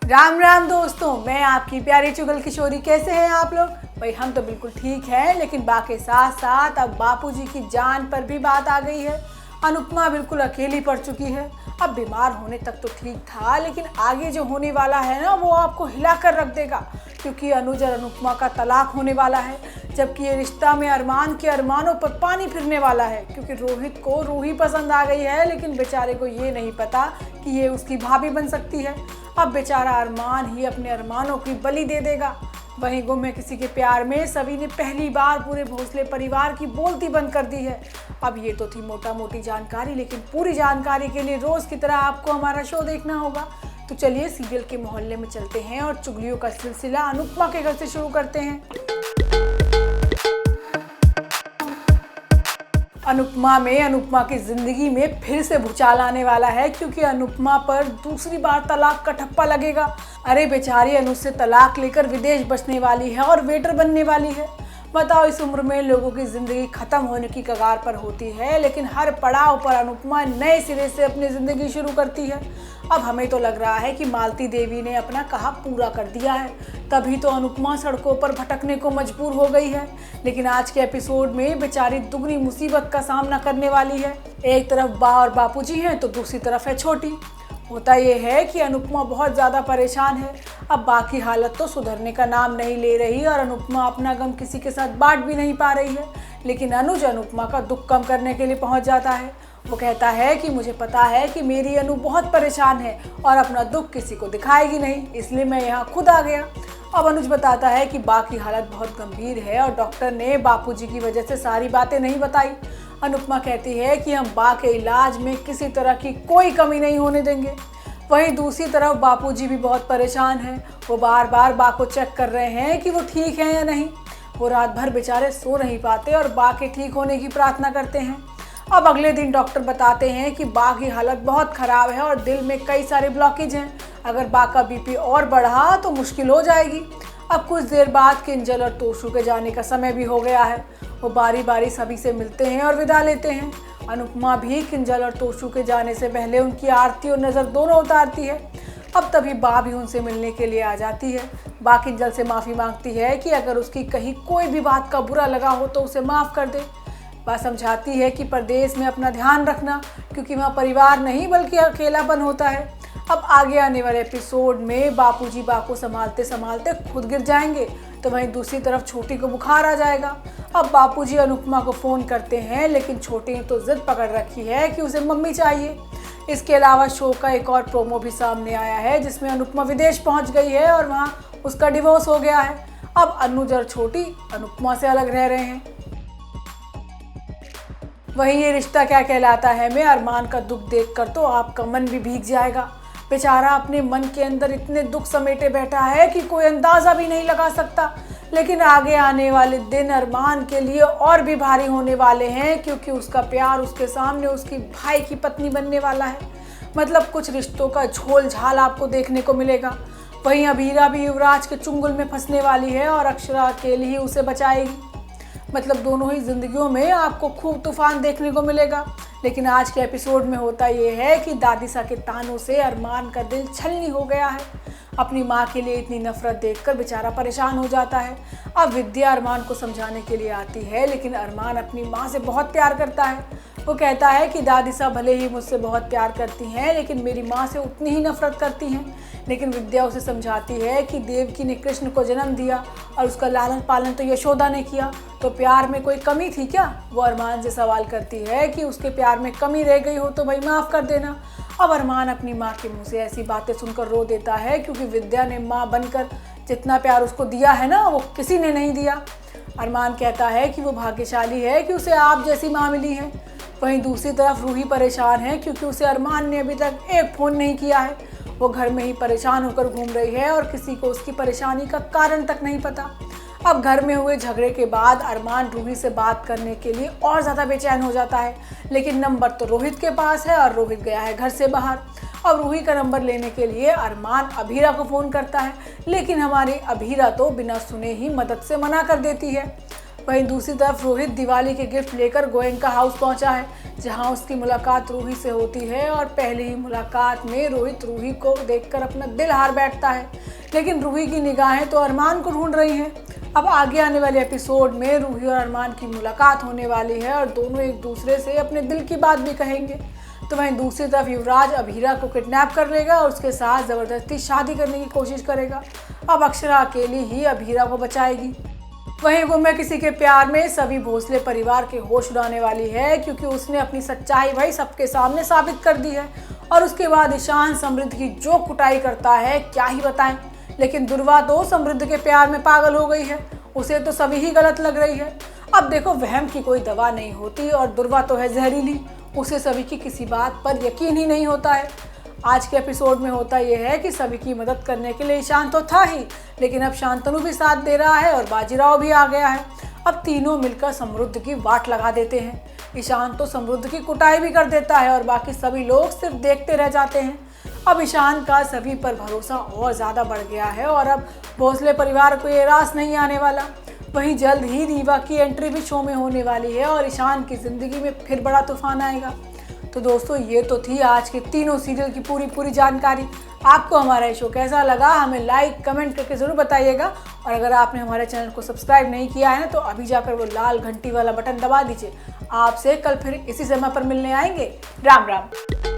राम राम दोस्तों, मैं आपकी प्यारी चुगल किशोरी। कैसे हैं आप लोग? भाई हम तो बिल्कुल ठीक हैं, लेकिन बाकी साथ साथ अब बापूजी की जान पर भी बात आ गई है। अनुपमा बिल्कुल अकेली पड़ चुकी है। अब बीमार होने तक तो ठीक था, लेकिन आगे जो होने वाला है ना, वो आपको हिला कर रख देगा, क्योंकि अनुज और अनुपमा का तलाक होने वाला है। जबकि ये रिश्ता में अरमान के अरमानों पर पानी फिरने वाला है, क्योंकि रोहित को रूही पसंद आ गई है, लेकिन बेचारे को ये नहीं पता कि ये उसकी भाभी बन सकती है। अब बेचारा अरमान ही अपने अरमानों की बलि दे देगा। वहीं गुम है किसी के प्यार में सभी ने पहली बार पूरे भोसले परिवार की बोलती बंद कर दी है। अब ये तो थी मोटा मोटी जानकारी, लेकिन पूरी जानकारी के लिए रोज की तरह आपको हमारा शो देखना होगा। तो चलिए सीरियल के मोहल्ले में चलते हैं और चुगलियों का सिलसिला अनुपमा के घर से शुरू करते हैं। अनुपमा की जिंदगी में फिर से भूचाल आने वाला है, क्योंकि अनुपमा पर दूसरी बार तलाक का ठप्पा लगेगा। अरे बेचारी अनुज से तलाक लेकर विदेश बसने वाली है और वेटर बनने वाली है। बताओ, इस उम्र में लोगों की जिंदगी खत्म होने की कगार पर होती है, लेकिन हर पड़ाव पर अनुपमा नए सिरे से अपनी जिंदगी शुरू करती है। अब हमें तो लग रहा है कि मालती देवी ने अपना कहा पूरा कर दिया है, तभी तो अनुपमा सड़कों पर भटकने को मजबूर हो गई है। लेकिन आज के एपिसोड में बेचारी दुगनी मुसीबत का सामना करने वाली है। एक तरफ बा और बापूजी हैं, तो दूसरी तरफ है छोटी। होता यह है कि अनुपमा बहुत ज़्यादा परेशान है। अब बाकी हालत तो सुधरने का नाम नहीं ले रही और अनुपमा अपना गम किसी के साथ बांट भी नहीं पा रही है। लेकिन अनुज अनुपमा का दुख कम करने के लिए पहुंच जाता है। वो कहता है कि मुझे पता है कि मेरी अनु बहुत परेशान है और अपना दुख किसी को दिखाएगी नहीं, इसलिए मैं यहाँ खुद आ गया। अब अनुज बताता है कि बा की हालत बहुत गंभीर है और डॉक्टर ने बापूजी की वजह से सारी बातें नहीं बताई। अनुपमा कहती है कि हम बा के इलाज में किसी तरह की कोई कमी नहीं होने देंगे। वहीं दूसरी तरफ बापूजी भी बहुत परेशान हैं। वो बार बार बा को चेक कर रहे हैं कि वो ठीक है या नहीं। वो रात भर बेचारे सो नहीं पाते और बा के ठीक होने की प्रार्थना करते हैं। अब अगले दिन डॉक्टर बताते हैं कि बा की हालत बहुत ख़राब है और दिल में कई सारे ब्लॉकेज हैं। अगर बा का बीपी और बढ़ा तो मुश्किल हो जाएगी। अब कुछ देर बाद किंजल और तोशु के जाने का समय भी हो गया है। वो बारी बारी सभी से मिलते हैं और विदा लेते हैं। अनुपमा भी किंजल और तोशु के जाने से पहले उनकी आरती और नज़र दोनों उतारती है। अब तभी बा भी उनसे मिलने के लिए आ जाती है। बा किंजल से माफ़ी मांगती है कि अगर उसकी कहीं कोई भी बात का बुरा लगा हो तो उसे माफ़ कर दे। बा समझाती है कि परदेश में अपना ध्यान रखना, क्योंकि वहाँ परिवार नहीं बल्कि अकेलापन होता है। अब आगे आने वाले एपिसोड में बापूजी बा को संभालते संभालते खुद गिर जाएंगे, तो वहीं दूसरी तरफ छोटी को बुखार आ जाएगा। अब बापूजी अनुपमा को फ़ोन करते हैं, लेकिन छोटी ने तो जिद पकड़ रखी है कि उसे मम्मी चाहिए। इसके अलावा शो का एक और प्रोमो भी सामने आया है, जिसमें अनुपमा विदेश पहुंच गई है और वहां उसका डिवोर्स हो गया है। अब अनुज और छोटी अनुपमा से अलग रह रहे हैं। वहीं ये रिश्ता क्या कहलाता है में अरमान का दुख देखकर तो आपका मन भी भीग जाएगा। बेचारा अपने मन के अंदर इतने दुख समेटे बैठा है कि कोई अंदाज़ा भी नहीं लगा सकता। लेकिन आगे आने वाले दिन अरमान के लिए और भी भारी होने वाले हैं, क्योंकि उसका प्यार उसके सामने उसकी भाई की पत्नी बनने वाला है। मतलब कुछ रिश्तों का झोल झाल आपको देखने को मिलेगा। वहीं अभीरा भी युवराज के चुंगल में फंसने वाली है और अक्षरा अकेली ही उसे बचाएगी। मतलब दोनों ही जिंदगियों में आपको खूब तूफान देखने को मिलेगा। लेकिन आज के एपिसोड में होता यह है कि दादीसा के तानों से अरमान का दिल छलनी हो गया है। अपनी माँ के लिए इतनी नफरत देखकर बेचारा परेशान हो जाता है। अब विद्या अरमान को समझाने के लिए आती है, लेकिन अरमान अपनी माँ से बहुत प्यार करता है। वो कहता है कि दादीसा भले ही मुझसे बहुत प्यार करती हैं, लेकिन मेरी माँ से उतनी ही नफरत करती हैं। लेकिन विद्या उसे समझाती है कि देवकी ने कृष्ण को जन्म दिया और उसका लालन पालन तो यशोदा ने किया, तो प्यार में कोई कमी थी क्या? वो अरमान से सवाल करती है कि उसके प्यार में कमी रह गई हो तो भाई माफ़ कर देना। अब अरमान अपनी माँ के मुँह से ऐसी बातें सुनकर रो देता है, क्योंकि विद्या ने माँ बनकर जितना प्यार उसको दिया है ना, वो किसी ने नहीं दिया। अरमान कहता है कि वो भाग्यशाली है कि उसे आप जैसी माँ मिली है। वहीं दूसरी तरफ रूही परेशान है, क्योंकि उसे अरमान ने अभी तक एक फ़ोन नहीं किया है। वो घर में ही परेशान होकर घूम रही है और किसी को उसकी परेशानी का कारण तक नहीं पता। अब घर में हुए झगड़े के बाद अरमान रूही से बात करने के लिए और ज़्यादा बेचैन हो जाता है, लेकिन नंबर तो रोहित के पास है और रोहित गया है घर से बाहर। अब रूही का नंबर लेने के लिए अरमान अभीरा को फ़ोन करता है, लेकिन हमारी अभीरा तो बिना सुने ही मदद से मना कर देती है। वहीं दूसरी तरफ रोहित दिवाली के गिफ्ट लेकर गोयनका हाउस पहुंचा है, जहां उसकी मुलाकात रूही से होती है और पहली ही मुलाकात में रोहित रूही को देखकर अपना दिल हार बैठता है। लेकिन रूही की निगाहें तो अरमान को ढूंढ रही हैं। अब आगे आने वाले एपिसोड में रूही और अरमान की मुलाकात होने वाली है और दोनों एक दूसरे से अपने दिल की बात भी कहेंगे। तो वहीं दूसरी तरफ युवराज अभीरा को किडनैप कर लेगा और उसके साथ ज़बरदस्ती शादी करने की कोशिश करेगा। अब अक्षरा अकेली ही अभीरा को बचाएगी। वहीं गुम्मे किसी के प्यार में सभी भोसले परिवार के होश उड़ाने वाली है, क्योंकि उसने अपनी सच्चाई भाई सबके सामने साबित कर दी है। और उसके बाद ईशान समृद्ध की जो कुटाई करता है क्या ही बताएं। लेकिन दुर्वा तो समृद्ध के प्यार में पागल हो गई है, उसे तो सभी ही गलत लग रही है। अब देखो, वहम की कोई दवा नहीं होती और दुर्वा तो है जहरीली, उसे सभी की किसी बात पर यकीन ही नहीं होता है। आज के एपिसोड में होता यह है कि सभी की मदद करने के लिए ईशान तो था ही, लेकिन अब शांतनु भी साथ दे रहा है और बाजीराव भी आ गया है। अब तीनों मिलकर समृद्ध की वाट लगा देते हैं। ईशान तो समृद्ध की कुटाई भी कर देता है और बाकी सभी लोग सिर्फ देखते रह जाते हैं। अब ईशान का सभी पर भरोसा और ज़्यादा बढ़ गया है और अब भोसले परिवार को ये रास नहीं आने वाला। वहीं जल्द ही रीवा की एंट्री भी शो में होने वाली है और ईशान की ज़िंदगी में फिर बड़ा तूफान आएगा। तो दोस्तों, ये तो थी आज के तीनों सीरियल की पूरी जानकारी। आपको हमारा ये शो कैसा लगा हमें लाइक कमेंट करके ज़रूर बताइएगा। और अगर आपने हमारे चैनल को सब्सक्राइब नहीं किया है ना, तो अभी जाकर वो लाल घंटी वाला बटन दबा दीजिए। आपसे कल फिर इसी समय पर मिलने आएंगे। राम राम।